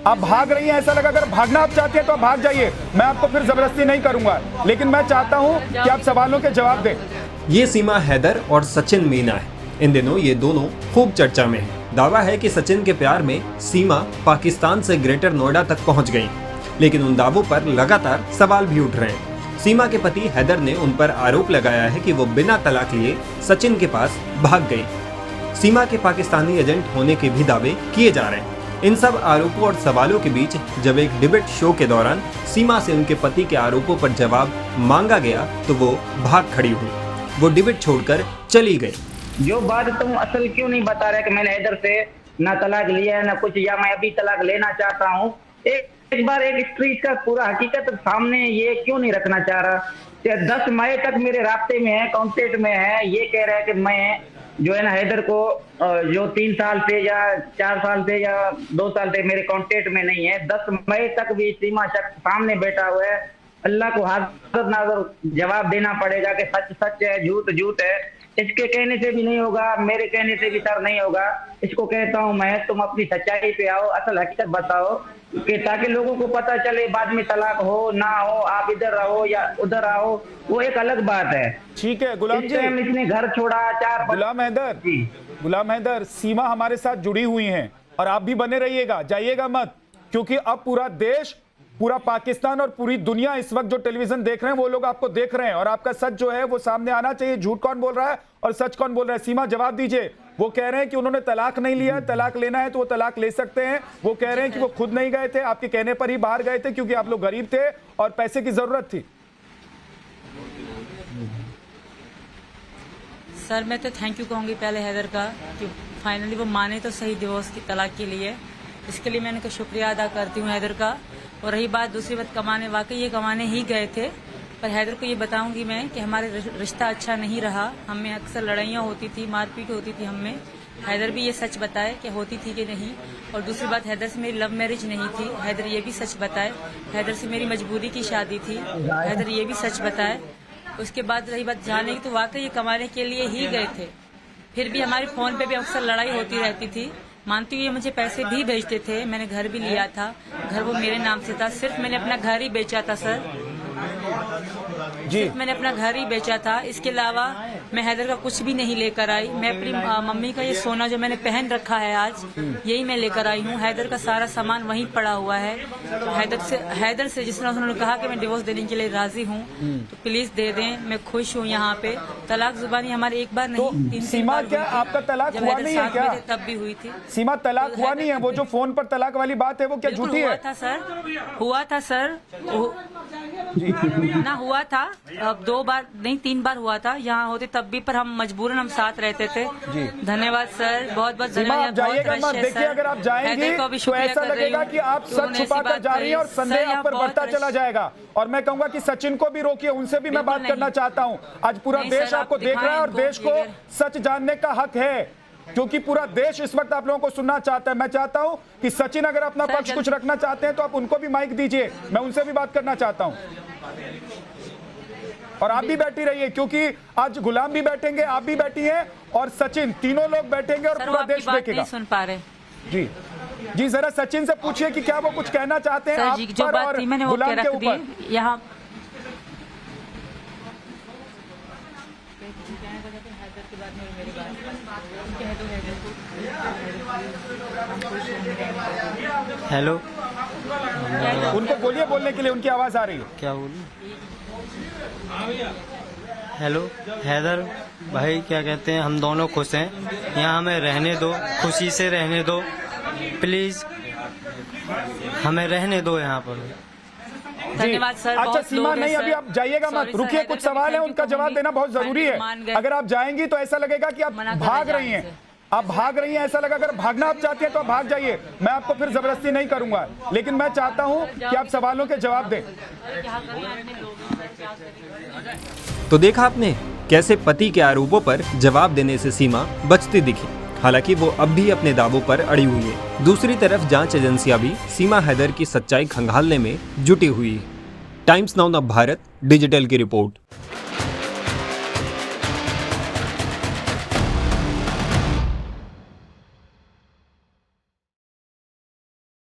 आप भाग रही हैं, ऐसा लगा। अगर भागना आप चाहते हैं तो आप भाग जाइए, मैं आपको फिर जबरदस्ती नहीं करूंगा, लेकिन मैं चाहता हूं कि आप सवालों के जवाब दें। ये सीमा हैदर और सचिन मीना है। इन दिनों ये दोनों खूब चर्चा में है। दावा है कि सचिन के प्यार में सीमा पाकिस्तान से ग्रेटर नोएडा तक पहुंच गई, लेकिन उन दावों पर लगातार सवाल भी उठ रहे हैं। सीमा के पति हैदर ने उन पर आरोप लगाया है कि वो बिना तलाक लिए सचिन के पास भाग गई। सीमा के पाकिस्तानी एजेंट होने के भी दावे किए जा रहे हैं। इन सब आरोपों और सवालों के बीच जब एक डिबेट शो के दौरान सीमा से उनके पति के आरोपों पर जवाब मांगा गया तो वो भाग खड़ी हुई। वो डिबेट छोड़कर चली गई। जो बात तुम असल क्यों नहीं बता रहे कि मैंने हैदर से ना तलाक लिया है ना कुछ, या मैं अभी तलाक लेना चाहता हूँ। एक बार एक स्त्री का पूरा हकीकत सामने ये क्यों नहीं रखना चाह रहा। 10 मई तक मेरे रास्ते में है, कांटेक्ट में है, ये कह रहा है कि मैं जो है ना हैदर को जो 3 साल से या 4 साल से या 2 साल से मेरे कांटेक्ट में नहीं है। 10 मई तक भी सीमा शख्स सामने बैठा हुआ है। अल्लाह को हाजिर नाज़र जवाब देना पड़ेगा कि सच सच है, झूठ झूठ है। इसके कहने से भी नहीं होगा, मेरे कहने से भी सर नहीं होगा। इसको कहता हूँ मैं, तुम अपनी सच्चाई पे आओ, असल हकीकत बताओ, कि ताकि लोगों को पता चले। बाद में तलाक हो ना हो, आप इधर रहो या उधर रहो, वो एक अलग बात है। ठीक है गुलाम जी, इसने घर छोड़ा। गुलाम हैदर, सीमा हमारे साथ जुड़ी हुई हैं और आप भी बने रहिएगा, जाइएगा मत, क्योंकि अब पूरा देश, पूरा पाकिस्तान और पूरी दुनिया इस वक्त जो टेलीविजन देख रहे हैं वो लोग आपको देख रहे हैं और आपका सच जो है वो सामने आना चाहिए। झूठ कौन बोल रहा है और सच कौन बोल रहा है? सीमा जवाब दीजिए। वो कह रहे हैं कि उन्होंने तलाक नहीं लिया, तलाक लेना है तो वो तलाक ले सकते हैं। वो कह रहे हैं कि वो खुद नहीं गए थे, आपके कहने पर ही बाहर गए थे क्योंकि आप लोग गरीब थे और पैसे की जरूरत थी। सर मैं तो थैंक यू कहूँगी पहले हैदर का कि फाइनली वो माने तो सही डिवोर्स की तलाक के लिए। इसके लिए मैं उनका शुक्रिया अदा करती हूँ हैदर का। और रही बात दूसरी बात कमाने, वाकई ये कमाने ही गए थे, पर हैदर को ये बताऊंगी मैं कि हमारे रिश्ता अच्छा नहीं रहा। हमें अक्सर लड़ाइयाँ होती थी, मारपीट होती थी हमें। हैदर भी ये सच बताए कि होती थी कि नहीं। और दूसरी बात, हैदर से मेरी लव मैरिज नहीं थी, हैदर ये भी सच बताए। हैदर से मेरी मजबूरी की शादी थी, हैदर ये भी सच बताए। उसके बाद रही बात जाने की, तो वाकई ये कमाने के लिए ही गए थे। फिर भी हमारे फोन पे भी अक्सर लड़ाई होती रहती थी। मानती हूँ ये मुझे पैसे भी भेजते थे, मैंने घर भी लिया था, घर वो मेरे नाम से था। सिर्फ मैंने अपना घर ही बेचा था सर, सिर्फ मैंने अपना घर ही बेचा था। इसके अलावा मैं हैदर का कुछ भी नहीं लेकर आई। मैं अपनी मम्मी का ये सोना जो मैंने पहन रखा है आज, यही मैं लेकर आई हूँ। हैदर का सारा सामान वहीं पड़ा हुआ है। हैदर से जिस तरह उन्होंने कहा कि मैं डिवोर्स देने के लिए राजी हूँ, तो प्लीज दे दें, मैं खुश हूँ। यहाँ पे तलाक जुबानी हमारी एक बार नहीं, तो 3 सीमा बार क्या आपका तलाक हुआ नहीं है क्या? तब भी हुई थी सीमा, तलाक हुआ नहीं है? वो जो फोन पर तलाक वाली बात है वो क्या झूठी है? हुआ था सर ना, हुआ था। अब 2 बार नहीं 3 बार हुआ था। यहाँ होते तब भी, पर हम मजबूरन हम साथ रहते थे। धन्यवाद सर, बहुत बहुत धन्यवाद। जाइएगा मत। देखिए अगर आप जाएंगी तो ऐसा लगेगा कि आप सच छुपा कर जा रही हैं और संदेह आप पर बढ़ता चला जाएगा। और मैं कहूंगा कि सचिन को भी रोकिए, उनसे भी मैं बात करना चाहता हूँ। आज पूरा देश आपको देख रहा है और देश को सच जानने का हक है, क्योंकि पूरा देश इस वक्त आप लोगों को सुनना चाहता है। मैं चाहता हूं कि सचिन अगर अपना पक्ष कुछ रखना चाहते हैं तो आप उनको भी माइक दीजिए, मैं उनसे भी बात करना चाहता हूं। और आप भी बैठी रहिए, क्योंकि आज गुलाम भी बैठेंगे, आप भी बैठी हैं और सचिन, तीनों लोग बैठेंगे और पूरा देश देखेगा। सुन पा रहे जी जरा सचिन से पूछिए कि क्या वो कुछ कहना चाहते हैं आप पर और गुलाम के ऊपर। यहाँ हेलो, उनको बोलिए, बोलने के लिए उनकी आवाज आ रही है। क्या बोलूं? हेलो हैदर भाई, क्या कहते हैं, हम दोनों खुश हैं। यहाँ हमें रहने दो, खुशी से रहने दो प्लीज, हमें रहने दो यहाँ पर। धन्यवाद सर। अच्छा सीमा, नहीं अभी आप जाइएगा मत, रुकिए, कुछ सवाल है उनका जवाब देना बहुत जरूरी है। अगर आप जाएंगी तो ऐसा लगेगा कि आप भाग रही हैं, आप भाग रही हैं, ऐसा लगा। अगर भागना आप चाहती हैं तो आप भाग जाइए, मैं आपको फिर जबरदस्ती नहीं करूंगा, लेकिन मैं चाहता हूं कि आप सवालों के जवाब दें। तो देखा आपने कैसे पति के आरोपों पर जवाब देने से सीमा बचती दिखी। हालांकि वो अब भी अपने दावों पर अड़ी हुई है। दूसरी तरफ जांच एजेंसियां भी सीमा हैदर की सच्चाई खंगालने में जुटी हुई है। टाइम्स नाउ भारत डिजिटल की रिपोर्ट।